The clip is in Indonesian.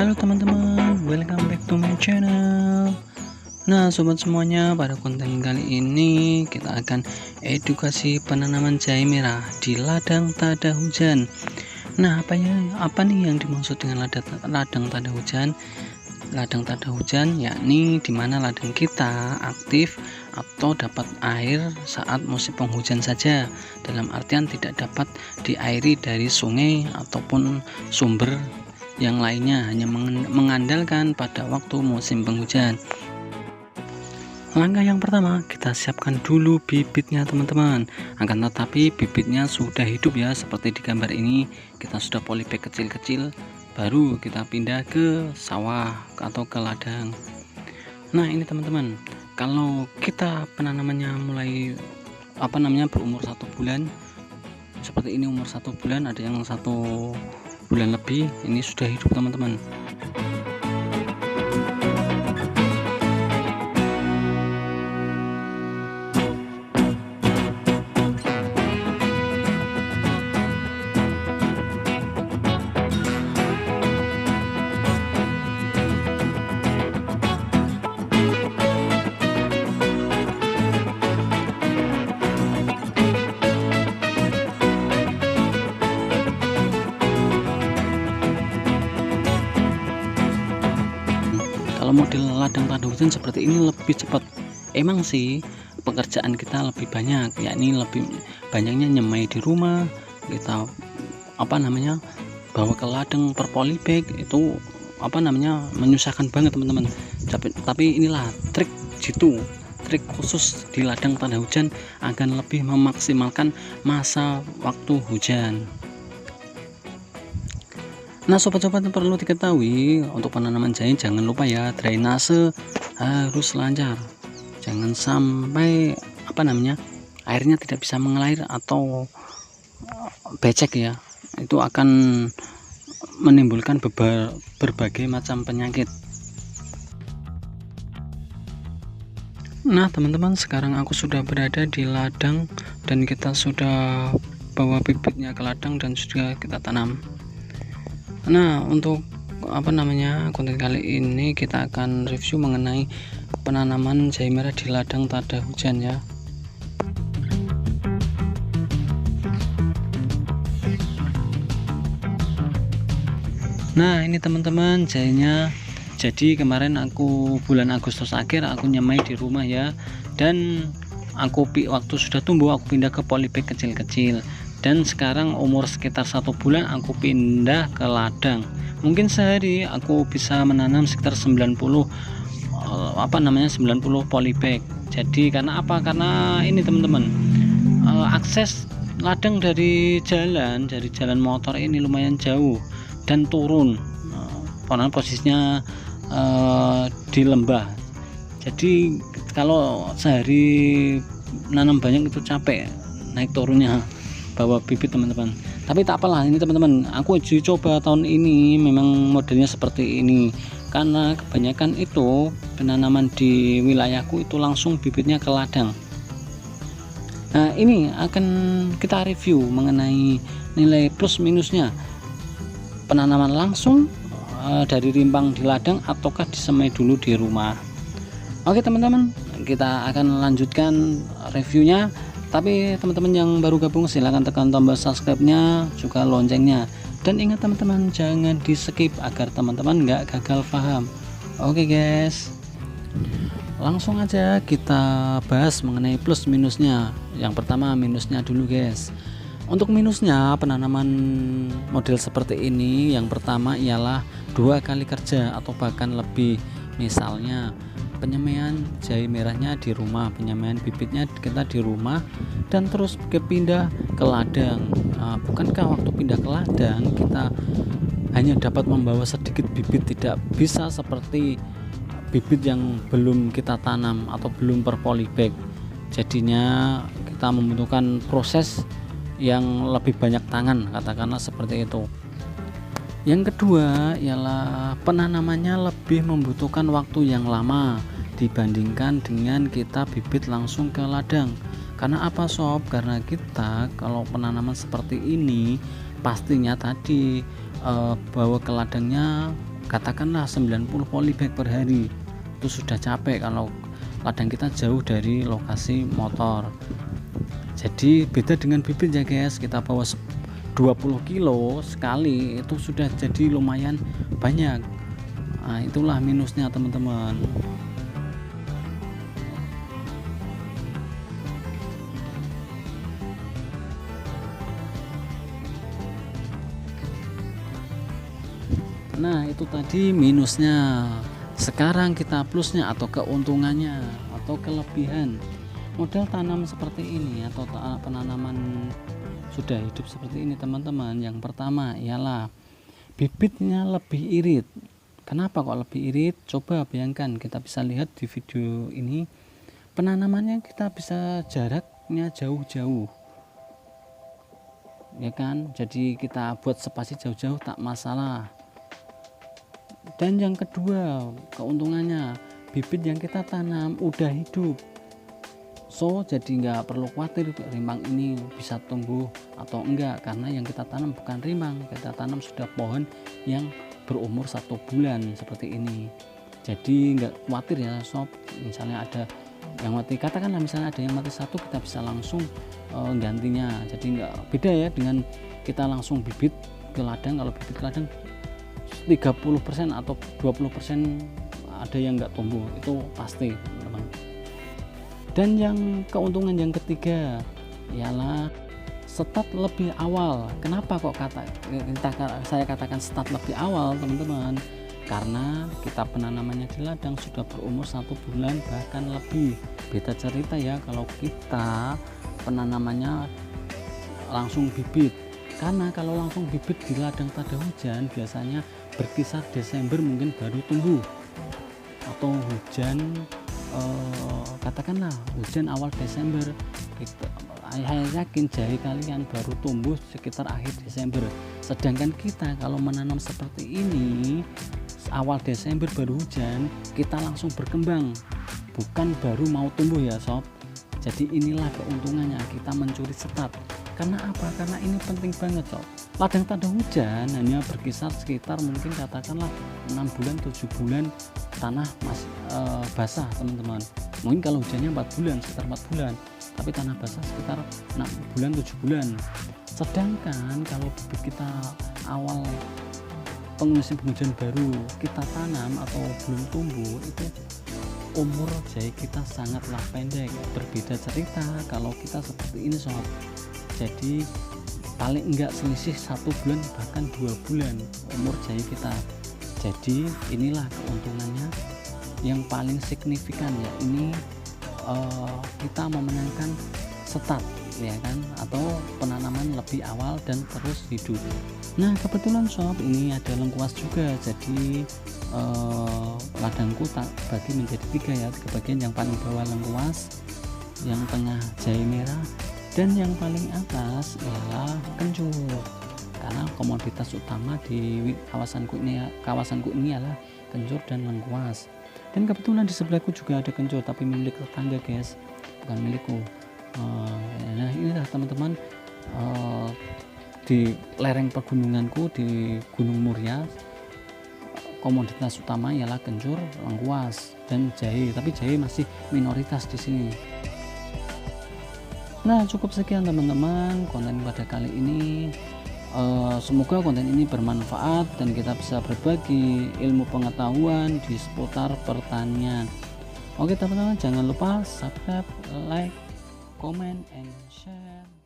Halo teman-teman, welcome back to my channel. Nah sobat semuanya, pada konten kali ini kita akan edukasi penanaman jahe merah di ladang tada hujan. Nah apa nih yang dimaksud dengan ladang tada hujan? Ladang tada hujan yakni dimana ladang kita aktif atau dapat air saat musim penghujan saja, dalam artian tidak dapat diairi dari sungai ataupun sumber yang lainnya, hanya mengandalkan pada waktu musim penghujan. Langkah yang pertama, kita siapkan dulu bibitnya teman-teman. Akan tetapi bibitnya sudah hidup ya, seperti di gambar ini. Kita sudah polybag kecil-kecil, baru kita pindah ke sawah atau ke ladang. Nah ini teman-teman, kalau kita penanamannya mulai berumur 1 bulan, seperti ini umur 1 bulan, ada yang 1 bulan lebih, ini sudah hidup teman-teman. Kalau model ladang tada hujan seperti ini lebih cepat. Emang sih pekerjaan kita lebih banyak, yakni lebih banyaknya nyemai di rumah, kita bawa ke ladang per polybag, itu menyusahkan banget teman-teman. Tapi inilah trik khusus di ladang tada hujan akan lebih memaksimalkan masa waktu hujan. Nah sobat-sobat, yang perlu diketahui untuk penanaman jahe, jangan lupa ya, drainase harus lancar, jangan sampai airnya tidak bisa mengalir atau becek ya, itu akan menimbulkan berbagai macam penyakit. Nah teman-teman, sekarang aku sudah berada di ladang dan kita sudah bawa bibitnya ke ladang dan sudah kita tanam. Nah untuk konten kali ini kita akan review mengenai penanaman jahe merah di ladang tada hujan ya. Nah ini teman-teman jahenya. Jadi kemarin aku bulan Agustus akhir aku nyemai di rumah ya, dan waktu sudah tumbuh aku pindah ke polybag kecil-kecil, dan sekarang umur sekitar 1 bulan aku pindah ke ladang. Mungkin sehari aku bisa menanam sekitar 90 polybag. Jadi karena ini teman-teman, akses ladang dari jalan motor ini lumayan jauh dan turun, karena posisinya di lembah. Jadi kalau sehari nanam banyak itu capek naik turunnya bawa bibit teman-teman. Tapi tak apalah, ini teman-teman aku uji coba tahun ini memang modelnya seperti ini, karena kebanyakan itu penanaman di wilayahku itu langsung bibitnya ke ladang. Nah ini akan kita review mengenai nilai plus minusnya penanaman langsung dari rimpang di ladang ataukah disemai dulu di rumah. Oke teman-teman, kita akan lanjutkan reviewnya. Tapi teman-teman yang baru gabung silahkan tekan tombol subscribe-nya, juga loncengnya, dan ingat teman-teman jangan di skip agar teman-teman nggak gagal paham. Oke guys, langsung aja kita bahas mengenai plus minusnya. Yang pertama minusnya dulu guys. Untuk minusnya penanaman model seperti ini, yang pertama ialah 2 kali kerja atau bahkan lebih. Misalnya penyemaian jahe merahnya di rumah, penyemaian bibitnya kita di rumah, dan terus pindah ke ladang. Bukankah waktu pindah ke ladang kita hanya dapat membawa sedikit bibit, tidak bisa seperti bibit yang belum kita tanam atau belum per polybag. Jadinya kita membutuhkan proses yang lebih banyak tangan, katakanlah seperti itu. Yang kedua ialah penanamannya lebih membutuhkan waktu yang lama dibandingkan dengan kita bibit langsung ke ladang. Karena apa sob? Karena kita kalau penanaman seperti ini pastinya tadi bawa ke ladangnya katakanlah 90 polybag per hari, itu sudah capek kalau ladang kita jauh dari lokasi motor. Jadi beda dengan bibit ya guys, kita bawa 20 kilo sekali itu sudah jadi lumayan banyak. Nah, itulah minusnya teman-teman. Nah, itu tadi minusnya. Sekarang kita plusnya atau keuntungannya atau kelebihan model tanam seperti ini atau penanaman sudah hidup seperti ini teman-teman. Yang pertama ialah bibitnya lebih irit. Kenapa kok lebih irit? Coba bayangkan, kita bisa lihat di video ini penanamannya kita bisa jaraknya jauh-jauh ya kan, jadi kita buat spasi jauh-jauh tak masalah. Dan yang kedua keuntungannya, bibit yang kita tanam udah hidup, so jadi nggak perlu khawatir rimbang ini bisa tumbuh atau enggak, karena yang kita tanam bukan rimbang, kita tanam sudah pohon yang berumur 1 bulan seperti ini. Jadi nggak khawatir ya sob, misalnya ada yang mati, katakanlah misalnya ada yang mati satu, kita bisa langsung gantinya. Jadi nggak beda ya dengan kita langsung bibit ke ladang. Kalau bibit ke ladang 30% atau 20% ada yang nggak tumbuh, itu pasti teman-teman. Dan yang keuntungan yang ketiga ialah start lebih awal. Kenapa kok saya katakan start lebih awal teman-teman? Karena kita penanamannya di ladang sudah berumur 1 bulan bahkan lebih. Beda cerita ya kalau kita penanamannya langsung bibit. Karena kalau langsung bibit di ladang tak ada hujan, biasanya berkisar Desember mungkin baru tumbuh, atau hujan katakanlah hujan awal Desember, saya yakin jahe kalian baru tumbuh sekitar akhir Desember. Sedangkan kita kalau menanam seperti ini awal Desember baru hujan, kita langsung berkembang, bukan baru mau tumbuh ya sob. Jadi inilah keuntungannya kita mencuri start. Karena apa? Karena ini penting banget sob. Ladang tak ada hujan hanya berkisar sekitar mungkin katakanlah 6 bulan 7 bulan tanah masih basah teman-teman. Mungkin kalau hujannya 4 bulan sekitar 4 bulan, tapi tanah basah sekitar 6 bulan 7 bulan. Sedangkan kalau bibit kita awal musim penghujan baru kita tanam atau belum tumbuh, itu umur jahe kita sangatlah pendek. Berbeda cerita kalau kita seperti ini sob. Jadi paling enggak selisih 1 bulan bahkan 2 bulan umur jahe kita. Jadi inilah keuntungannya yang paling signifikan ya. Ini kita memenangkan start ya kan, atau penanaman lebih awal dan terus hidup. Nah kebetulan sob ini ada lengkuas juga, jadi ladangku tak bagi menjadi 3 ya, 3 bagian. Yang paling bawah lengkuas, yang tengah jahe merah, dan yang paling atas ialah kencur. Karena komoditas utama di kawasanku ini adalah kencur dan lengkuas. Dan kebetulan di sebelahku juga ada kencur, tapi milik tetangga guys, bukan milikku. Nah inilah teman-teman, di lereng pegununganku di Gunung Muria, komoditas utama ialah kencur, lengkuas, dan jahe. Tapi jahe masih minoritas di sini. Nah cukup sekian teman-teman konten pada kali ini. Semoga konten ini bermanfaat dan kita bisa berbagi ilmu pengetahuan di seputar pertanian. Oke teman-teman, jangan lupa subscribe, like, comment, and share.